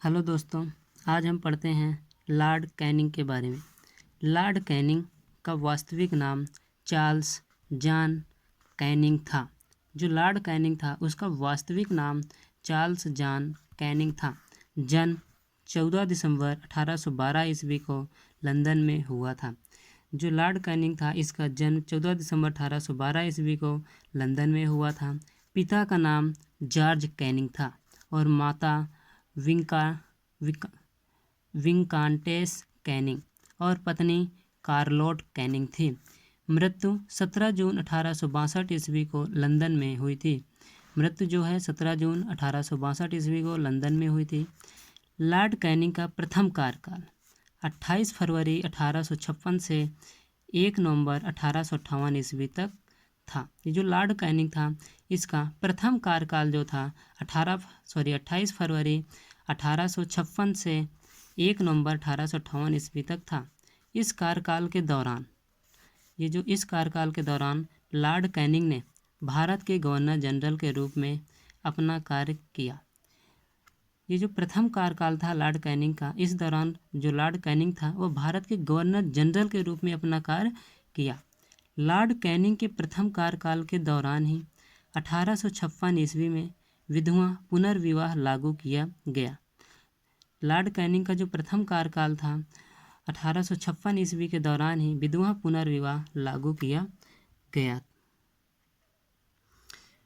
Hello दोस्तों, आज हम पढ़ते हैं लॉर्ड कैनिंग के बारे में। लॉर्ड कैनिंग का वास्तविक नाम चार्ल्स जॉन कैनिंग था। जो लॉर्ड कैनिंग था उसका वास्तविक नाम चार्ल्स जॉन कैनिंग था। जन्म 14 दिसंबर 1812 ईस्वी को लंदन में हुआ था। जो लॉर्ड कैनिंग था इसका जन्म 14 दिसंबर 1812 ईस्वी को लंदन में हुआ था। पिता का नाम जॉर्ज कैनिंग था और माता विंकांटेस कैनिंग और पत्नी कार्लोट कैनिंग थी। मृत्यु 17 जून 1862 ईस्वी को लंदन में हुई थी। मृत्यु जो है 17 जून 1862 ईस्वी को लंदन में हुई थी। लॉर्ड कैनिंग का प्रथम कार्यकाल 28 फरवरी 1856 से 1 नवंबर 1858 ईस्वी तक था। ये जो लॉर्ड कैनिंग था इसका प्रथम कार्यकाल जो था 28 फरवरी 1856 से 1 नवंबर 1858 ईस्वी तक था। इस कार्यकाल के दौरान लॉर्ड कैनिंग ने भारत के गवर्नर जनरल के रूप में अपना कार्य किया। ये जो प्रथम कार्यकाल था लॉर्ड कैनिंग का, इस दौरान जो लॉर्ड कैनिंग था वो भारत के गवर्नर जनरल के रूप में अपना कार्य किया। लॉर्ड कैनिंग के प्रथम कार्यकाल के दौरान ही 1856 ईस्वी में विधवा पुनर्विवाह लागू किया गया। लॉर्ड कैनिंग का जो प्रथम कार्यकाल था 1856 ईस्वी के दौरान ही विधवा पुनर्विवाह लागू किया गया।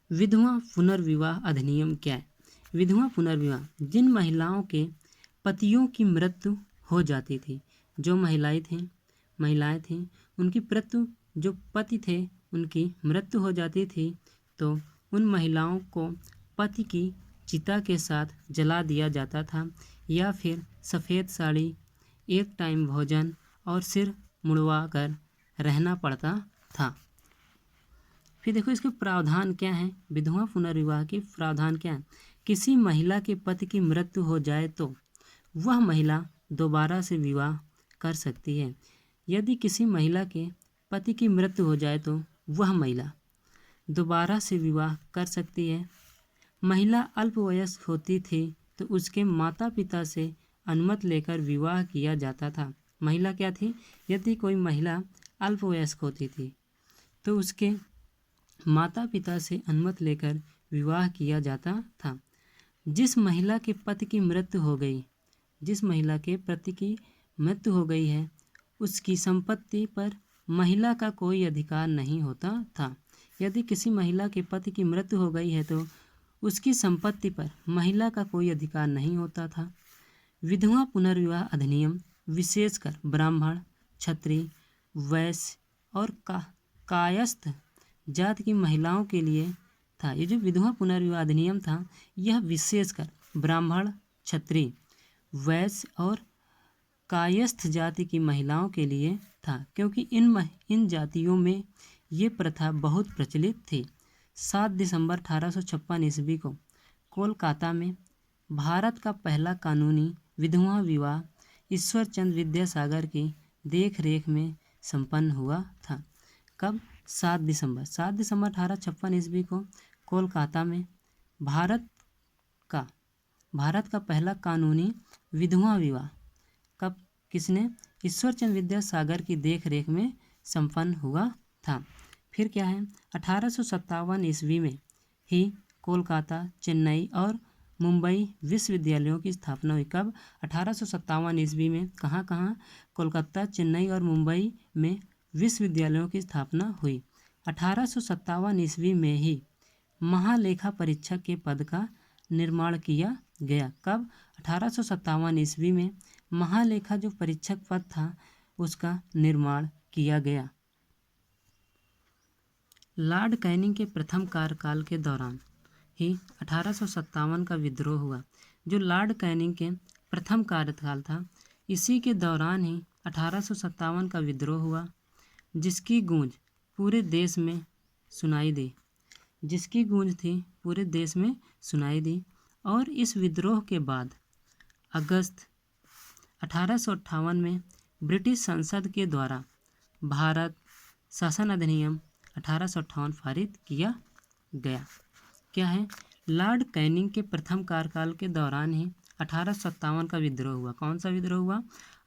विधवा पुनर्विवाह अधिनियम क्या है? विधवा पुनर्विवाह जिन महिलाओं के पतियों की मृत्यु हो जाती थी, जो महिलाएं थीं उनकी जो पति थे उनकी मृत्यु हो जाती थी तो उन महिलाओं को पति की चिता के साथ जला दिया जाता था या फिर सफ़ेद साड़ी, एक टाइम भोजन और सिर मुड़वा कर रहना पड़ता था। फिर देखो इसके प्रावधान क्या हैं। विधवा पुनर्विवाह के प्रावधान क्या हैं? किसी महिला के पति की मृत्यु हो जाए तो वह महिला दोबारा से विवाह कर सकती है। यदि किसी महिला के पति की मृत्यु हो जाए तो वह महिला दोबारा से विवाह कर सकती है। महिला अल्पवयस्क होती थी तो उसके माता पिता से अनुमति लेकर विवाह किया जाता था। महिला क्या थी? यदि कोई महिला अल्पवयस्क होती थी तो उसके माता पिता से अनुमति लेकर विवाह किया जाता था। जिस महिला के पति की मृत्यु हो गई है उसकी संपत्ति पर महिला का कोई अधिकार नहीं होता था। यदि किसी महिला के पति की मृत्यु हो गई है तो उसकी संपत्ति पर महिला का कोई अधिकार नहीं होता था। विधवा पुनर्विवाह अधिनियम विशेषकर ब्राह्मण, क्षत्रिय, वैश्य और कायस्थ जाति की महिलाओं के लिए था। ये जो विधवा पुनर्विवाह अधिनियम था यह विशेषकर ब्राह्मण, क्षत्रिय, वैश्य और कायस्थ जाति की महिलाओं के लिए था, क्योंकि इन जातियों में ये प्रथा बहुत प्रचलित थी। 7 दिसंबर 1856 ईस्वी को कोलकाता में भारत का पहला कानूनी विधवा विवाह ईश्वरचंद्र विद्यासागर की देखरेख में संपन्न हुआ था। कब? 7 दिसंबर 1856 ईस्वी को कोलकाता में भारत का पहला कानूनी विधवा विवाह किसने? ईश्वरचंद्र विद्यासागर की देखरेख में संपन्न हुआ था। फिर क्या है? 1857 ईस्वी में ही कोलकाता, चेन्नई और मुंबई विश्वविद्यालयों की स्थापना हुई। कब? 1857 ईस्वी में कहाँ? कोलकाता, चेन्नई और मुंबई में विश्वविद्यालयों की स्थापना हुई। 1857 ईस्वी में ही महालेखा परीक्षक के पद का निर्माण किया गया। कब? 1857 ईस्वी में महालेखा जो परीक्षक पद था उसका निर्माण किया गया। लॉर्ड कैनिंग के प्रथम कार्यकाल के दौरान ही 1857 का विद्रोह हुआ। जो लॉर्ड कैनिंग के प्रथम कार्यकाल था इसी के दौरान ही 1857 का विद्रोह हुआ, जिसकी गूंज पूरे देश में सुनाई दी और इस विद्रोह के बाद अगस्त 1858 में ब्रिटिश संसद के द्वारा भारत शासन अधिनियम 1858 पारित किया गया। क्या है? लॉर्ड कैनिंग के प्रथम कार्यकाल के दौरान ही 1857 का विद्रोह हुआ। कौन सा विद्रोह हुआ?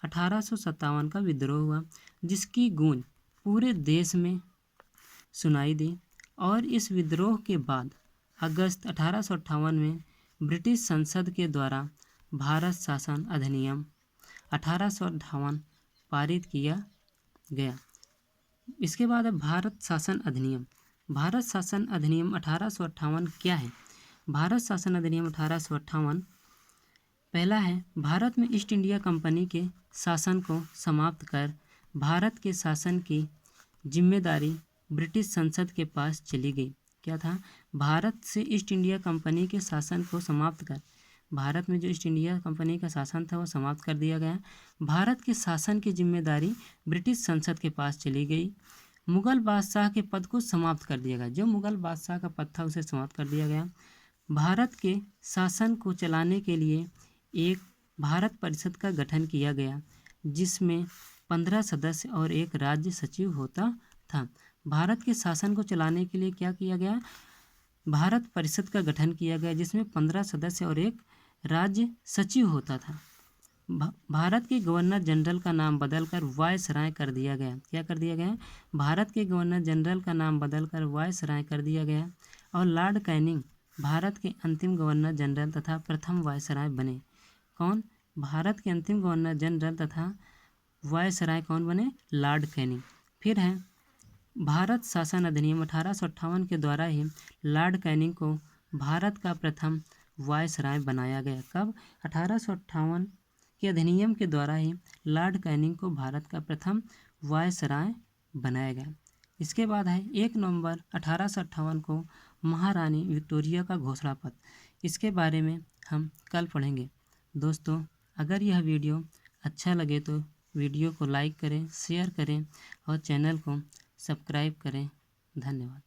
1857 का विद्रोह हुआ, जिसकी गूंज पूरे देश में सुनाई दी। और इस विद्रोह के बाद अगस्त 1858 में ब्रिटिश संसद के द्वारा भारत शासन अधिनियम 1858 पारित किया गया। इसके बाद है भारत शासन अधिनियम। भारत शासन अधिनियम 1858 क्या है? भारत शासन अधिनियम 1858 पहला है, भारत में ईस्ट इंडिया कंपनी के शासन को समाप्त कर भारत के शासन की जिम्मेदारी ब्रिटिश संसद के पास चली गई। क्या था? भारत से ईस्ट इंडिया कंपनी के शासन को समाप्त कर, भारत में जो ईस्ट इंडिया कंपनी का शासन था वो समाप्त कर दिया गया। भारत के शासन की जिम्मेदारी ब्रिटिश संसद के पास चली गई। मुग़ल बादशाह के पद को समाप्त कर दिया गया। जो मुग़ल बादशाह का पद था उसे समाप्त कर दिया गया। भारत के शासन को चलाने के लिए एक भारत परिषद का गठन किया गया, जिसमें 15 सदस्य और एक राज्य सचिव होता था। भारत के शासन को चलाने के लिए क्या किया गया? भारत परिषद का गठन किया गया, जिसमें 15 सदस्य और एक राज्य सचिव होता था। भारत के गवर्नर जनरल का नाम बदलकर वायसराय कर दिया गया। क्या कर दिया गया? भारत के गवर्नर जनरल का नाम बदलकर वायसराय कर दिया गया। और लॉर्ड कैनिंग भारत के अंतिम गवर्नर जनरल तथा प्रथम वायसराय बने। कौन? भारत के अंतिम गवर्नर जनरल तथा वायसराय कौन बने? Lord Canning. फिर है भारत शासन अधिनियम 1858 के द्वारा ही लॉर्ड कैनिंग को भारत का प्रथम वायसराय बनाया गया। कब? 1858 के अधिनियम के द्वारा ही लॉर्ड कैनिंग को भारत का प्रथम वायसराय बनाया गया। इसके बाद है 1 नवंबर 1858 को महारानी विक्टोरिया का घोषणा पत्र। इसके बारे में हम कल पढ़ेंगे। दोस्तों, अगर यह वीडियो अच्छा लगे तो वीडियो को लाइक करें, शेयर करें और चैनल को सब्सक्राइब करें। धन्यवाद।